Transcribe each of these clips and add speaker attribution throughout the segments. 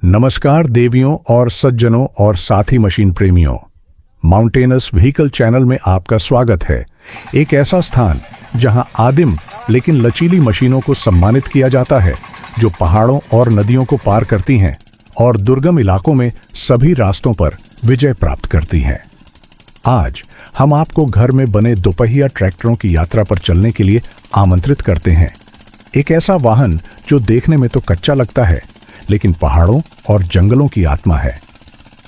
Speaker 1: नमस्कार देवियों और सज्जनों और साथी मशीन प्रेमियों, माउंटेनस व्हीकल चैनल में आपका स्वागत है। एक ऐसा स्थान जहां आदिम लेकिन लचीली मशीनों को सम्मानित किया जाता है जो पहाड़ों और नदियों को पार करती हैं और दुर्गम इलाकों में सभी रास्तों पर विजय प्राप्त करती हैं। आज हम आपको घर में बने दोपहिया ट्रैक्टरों की यात्रा पर चलने के लिए आमंत्रित करते हैं। एक ऐसा वाहन जो देखने में तो कच्चा लगता है लेकिन पहाड़ों और जंगलों की आत्मा है।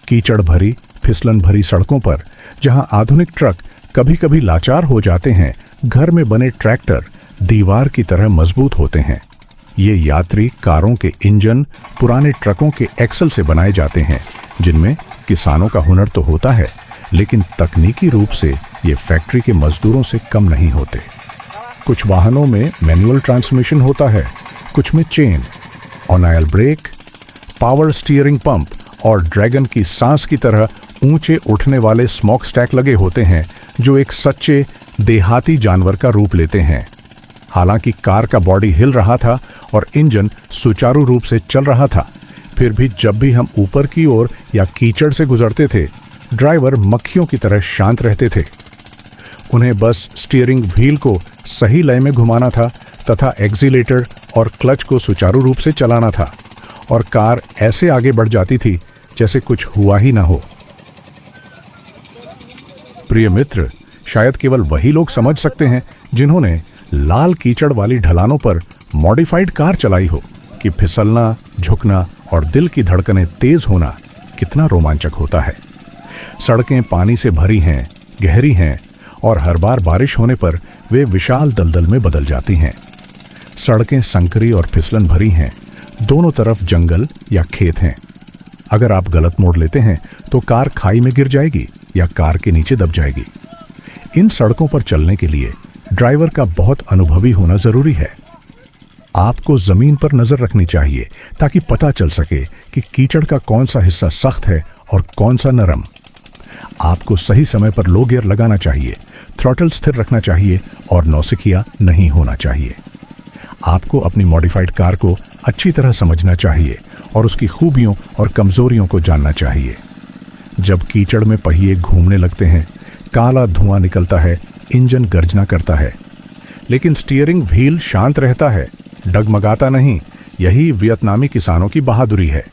Speaker 1: कीचड़ भरी फिसलन भरी सड़कों पर जहां आधुनिक ट्रक कभी-कभी लाचार हो जाते हैं, घर में बने ट्रैक्टर दीवार की तरह मजबूत होते हैं। ये यात्री कारों के इंजन पुराने ट्रकों के एक्सल से बनाए जाते हैं, जिनमें किसानों का हुनर तो होता है लेकिन तकनीकी रूप से ये फैक्ट्री के मजदूरों से कम नहीं होते। कुछ वाहनों में मैनुअल ट्रांसमिशन होता है, कुछ में chain, on oil brake, power steering pump और ड्रैगन की सांस की तरह ऊंचे उठने वाले स्मोक स्टैक लगे होते हैं जो एक सच्चे देहाती जानवर का रूप लेते हैं। हालांकि कार का बॉडी हिल रहा था और इंजन सुचारू रूप से चल रहा था, फिर भी जब भी हम ऊपर की ओर या कीचड़ से गुजरते थे, ड्राइवर मक्खियों की तरह शांत रहते थे। उन्हें बस स्टीयरिंग व्हील को सही लय में घुमाना था तथा एक्सीलेटर और क्लच को सुचारू रूप से चलाना था और कार ऐसे आगे बढ़ जाती थी जैसे कुछ हुआ ही ना हो। प्रिय मित्र, शायद केवल वही लोग समझ सकते हैं जिन्होंने लाल कीचड़ वाली ढलानों पर मॉडिफाइड कार चलाई हो कि फिसलना, झुकना और दिल की धड़कनें तेज होना कितना रोमांचक होता है। सड़कें पानी से भरी हैं, गहरी हैं और हर बार बारिश होने पर वे विशाल दलदल में बदल जाती हैं। सड़कें संकरी और फिसलन भरी हैं, दोनों तरफ जंगल या खेत हैं। अगर आप गलत मोड़ लेते हैं तो कार खाई में गिर जाएगी या कार के नीचे दब जाएगी। इन सड़कों पर चलने के लिए ड्राइवर का बहुत अनुभवी होना जरूरी है। आपको जमीन पर नजर रखनी चाहिए ताकि पता चल सके कि कीचड़ का कौन सा हिस्सा सख्त है और कौन सा नरम। आपको सही समय पर लो गियर लगाना चाहिए, थ्रॉटल स्थिर रखना चाहिए और नौसिखिया नहीं होना चाहिए। आपको अपनी मॉडिफाइड कार को अच्छी तरह समझना चाहिए और उसकी खूबियों और कमजोरियों को जानना चाहिए। जब कीचड़ में पहिए घूमने लगते हैं, काला धुआं निकलता है, इंजन गर्जना करता है, लेकिन स्टीयरिंग व्हील शांत रहता है, डगमगाता नहीं। यही वियतनामी किसानों की बहादुरी है।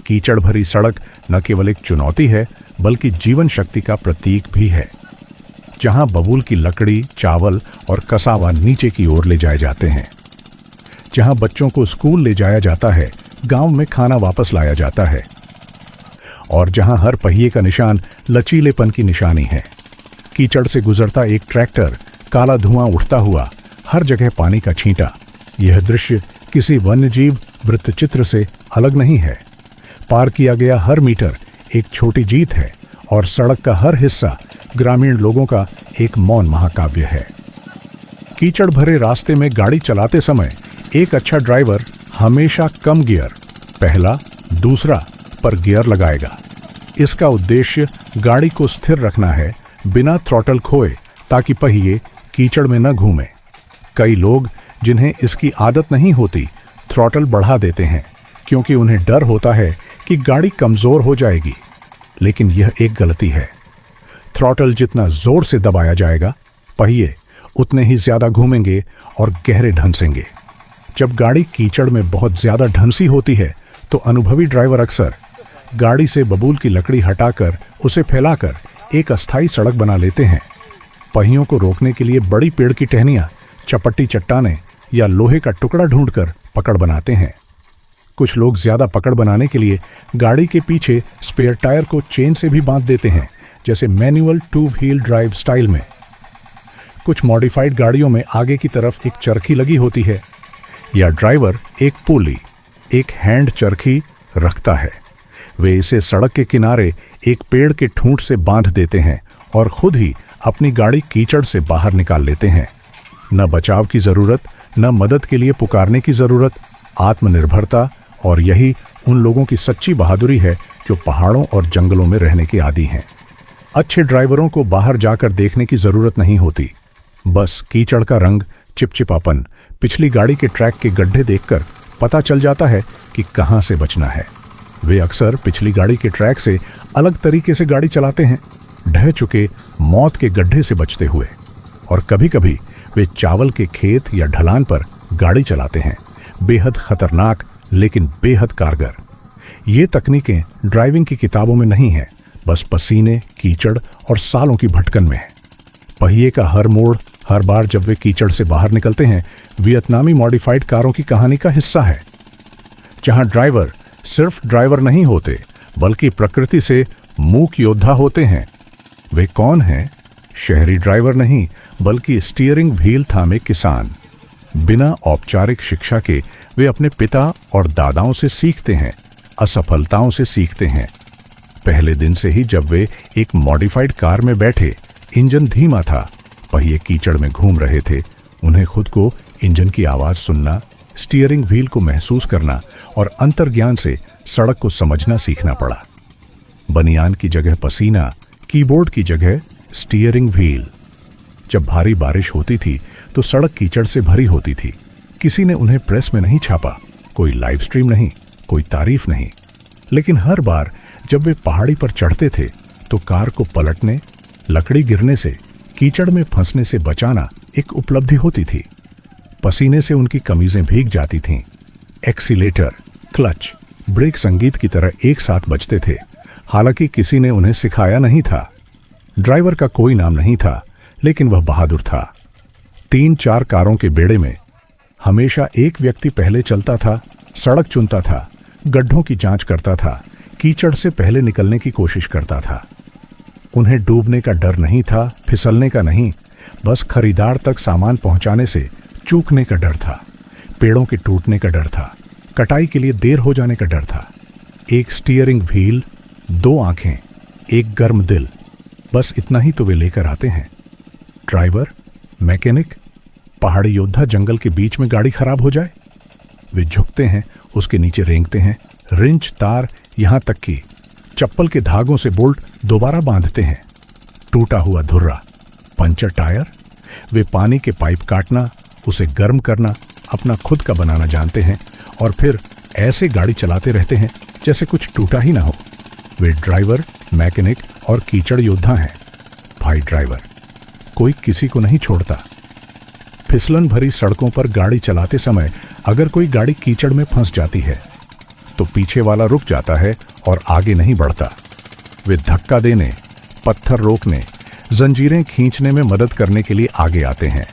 Speaker 1: कीचड़ भरी सड़क न केवल एक चुनौती है बल्कि जीवन शक्ति का प्रतीक भी है। जहां बबूल की लकड़ी, चावल और कसावा नीचे की ओर ले जाए जाते हैं, जहां बच्चों को स्कूल ले जाया जाता है, गांव में खाना वापस लाया जाता है और जहां हर पहिए का निशान लचीलेपन की निशानी है। कीचड़ से गुजरता एक ट्रैक्टर, काला धुआं उठता हुआ, हर जगह पानी का छींटा, यह दृश्य किसी वन्यजीव वृत्तचित्र से अलग नहीं है। पार किया गया हर मीटर एक छोटी जीत है और सड़क का हर हिस्सा ग्रामीण लोगों का एक मौन महाकाव्य है। कीचड़ भरे रास्ते में गाड़ी चलाते समय एक अच्छा ड्राइवर हमेशा कम गियर, पहला, दूसरा पर गियर लगाएगा। इसका उद्देश्य गाड़ी को स्थिर रखना है, बिना थ्रॉटल खोए, ताकि पहिए कीचड़ में न घूमे। कई लोग जिन्हें इसकी आदत नहीं होती, थ्रॉटल बढ़ा देते हैं क्योंकि उन्हें डर होता है कि गाड़ी कमजोर हो जाएगी, लेकिन यह एक गलती है। थ्रॉटल जितना जोर से दबाया जाएगा, पहिए उतने ही ज्यादा घूमेंगे और गहरे ढंसेंगे। जब गाड़ी कीचड़ में बहुत ज्यादा ढंसी होती है तो अनुभवी ड्राइवर अक्सर गाड़ी से बबूल की लकड़ी हटाकर उसे फैलाकर एक अस्थायी सड़क बना लेते हैं। पहियों को रोकने के लिए बड़ी पेड़ की टहनियां, चपट्टी चट्टानें या लोहे का टुकड़ा ढूंढकर पकड़ बनाते हैं। कुछ लोग ज्यादा पकड़ बनाने के लिए गाड़ी के पीछे स्पेयर टायर को चेन से भी बांध देते हैं, जैसे मैनुअल 2 व्हील ड्राइव स्टाइल में। कुछ मॉडिफाइड गाड़ियों में आगे की तरफ एक चरखी लगी होती है या ड्राइवर एक पुली, एक हैंड चरखी रखता है। वे इसे सड़क के किनारे एक पेड़ के ठूंठ से बांध देते हैं और खुद ही अपनी गाड़ी कीचड़ से बाहर निकाल लेते हैं। न बचाव की जरूरत, न मदद के लिए पुकारने की जरूरत, आत्मनिर्भरता, और यही उन लोगों की सच्ची बहादुरी है जो पहाड़ों और जंगलों में रहने के आदी हैं। अच्छे ड्राइवरों को बाहर जाकर देखने की जरूरत नहीं होती, बस कीचड़ का रंग, चिपचिपापन, पिछली गाड़ी के ट्रैक के गड्ढे देखकर पता चल जाता है कि कहां से बचना है। वे अक्सर पिछली गाड़ी के ट्रैक से अलग तरीके से गाड़ी चलाते हैं, ढह चुके मौत के गड्ढे से बचते हुए। और कभी-कभी वे चावल के खेत या ढलान पर गाड़ी चलाते हैं, बेहद खतरनाक लेकिन बेहद कारगर। ये तकनीकें ड्राइविंग की किताबों में नहीं हैं, बस पसीने, कीचड़ और सालों की भटकन में है। पहिए का हर मोड़, हर बार जब वे कीचड़ से बाहर निकलते हैं, वियतनामी मॉडिफाइड कारों की कहानी का हिस्सा है, जहां ड्राइवर सिर्फ ड्राइवर नहीं होते बल्कि प्रकृति से मूक योद्धा होते हैं। वे कौन हैं? शहरी ड्राइवर नहीं बल्कि स्टीयरिंग व्हील थामे किसान। बिना औपचारिक शिक्षा के वे अपने पिता और दादाओं से सीखते हैं, असफलताओं से सीखते हैं। पहले दिन से ही जब वे एक मॉडिफाइड कार में बैठे, इंजन धीमा था, पहिए कीचड़ में घूम रहे थे। उन्हें खुद को इंजन की आवाज सुनना, स्टीयरिंग व्हील को महसूस करना और अंतर्ज्ञान से सड़क को समझना सीखना पड़ा। बनियान की जगह पसीना, कीबोर्ड की जगह स्टीयरिंग व्हील। जब भारी बारिश होती थी तो सड़क कीचड़ से भरी होती थी। किसी ने उन्हें प्रेस में नहीं छापा, कोई लाइव स्ट्रीम नहीं, कोई तारीफ नहीं। लेकिन हर बार जब वे पहाड़ी पर चढ़ते थे तो कार को पलटने, लकड़ी गिरने से, कीचड़ में फंसने से बचाना एक उपलब्धि होती थी। पसीने से उनकी कमीजें भीग जाती थीं। एक्सीलेटर, क्लच, ब्रेक संगीत की तरह एक साथ बजते थे। हालांकि किसी ने उन्हें सिखाया नहीं था। ड्राइवर का कोई नाम नहीं था, लेकिन वह बहादुर था। 3-4 कारों के बेड़े में हमेशा एक व्यक्ति पहले चलता था, सड़क चुनता था, गड्ढों की जांच करता था, कीचड़ से पहले निकलने की कोशिश करता था। उन्हें डूबने का डर नहीं था, फिसलने का नहीं, बस खरीदार तक सामान पहुंचाने से चूकने का डर था, पेड़ों के टूटने का डर था, कटाई के लिए देर हो जाने का डर था। एक स्टीयरिंग व्हील, 2 आंखें, एक गर्म दिल, बस इतना ही तो वे लेकर आते हैं। ड्राइवर, मैकेनिक, पहाड़ी योद्धा जंगल के बीच में गाड़ी खराब हो जाए, वे झुकते हैं, उसके नीचे रेंगते हैं, रिंच, तार, यहां तक कि चप्पल के धागों से बोल्ट दोबारा बांधते हैं। टूटा हुआ धुर्रा, पंचर टायर, वे पानी के पाइप काटना, उसे गर्म करना, अपना खुद का बनाना जानते हैं और फिर ऐसे गाड़ी चलाते रहते हैं जैसे कुछ टूटा ही ना हो। वे ड्राइवर, मैकेनिक और कीचड़ योद्धा हैं। भाई ड्राइवर, कोई किसी को नहीं छोड़ता। फिसलन भरी सड़कों पर गाड़ी चलाते समय अगर कोई गाड़ी कीचड़ में फंस जाती है तो पीछे वाला रुक जाता है और आगे नहीं बढ़ता। वे धक्का देने, पत्थर रोकने, जंजीरें खींचने में मदद करने के लिए आगे आते हैं,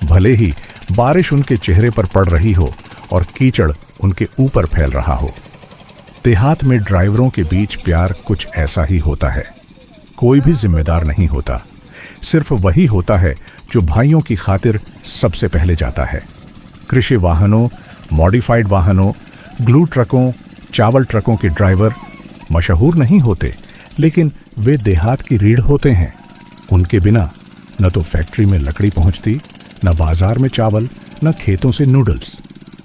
Speaker 1: भले ही बारिश उनके चेहरे पर पड़ रही हो और कीचड़ उनके ऊपर फैल रहा हो। देहात में ड्राइवरों के बीच प्यार कुछ ऐसा ही होता है। कोई भी जिम्मेदार नहीं होता, सिर्फ वही होता है जो भाइयों की खातिर सबसे पहले जाता है। कृषि वाहनों, मॉडिफाइड वाहनों, ग्लू ट्रकों, चावल ट्रकों के ड्राइवर मशहूर नहीं होते, लेकिन वे देहात की रीढ़ होते हैं। उनके बिना न तो फैक्ट्री में लकड़ी पहुंचती, न बाजार में चावल, न खेतों से नूडल्स।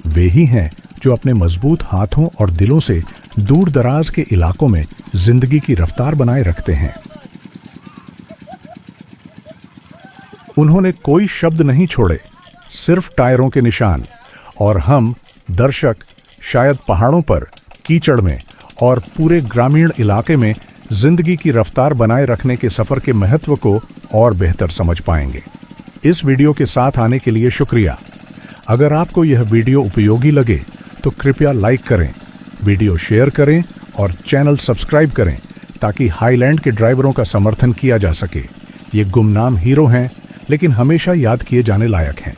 Speaker 1: वे ही हैं जो अपने मजबूत हाथों और दिलों से दूर दराज के इलाकों में जिंदगी की रफ्तार बनाए रखते हैं। उन्होंने कोई शब्द नहीं छोड़े, सिर्फ टायरों के निशान, और हम दर्शक शायद पहाड़ों पर, कीचड़ में और पूरे ग्रामीण इलाके में जिंदगी की रफ्तार बनाए रखने के सफर के महत्व को और बेहतर समझ पाएंगे। इस वीडियो के साथ आने के लिए शुक्रिया। अगर आपको यह वीडियो उपयोगी लगे तो कृपया लाइक करें, वीडियो शेयर करें और चैनल सब्सक्राइब करें ताकि हाईलैंड के ड्राइवरों का समर्थन किया जा सके। ये गुमनाम हीरो हैं, लेकिन हमेशा याद किए जाने लायक हैं।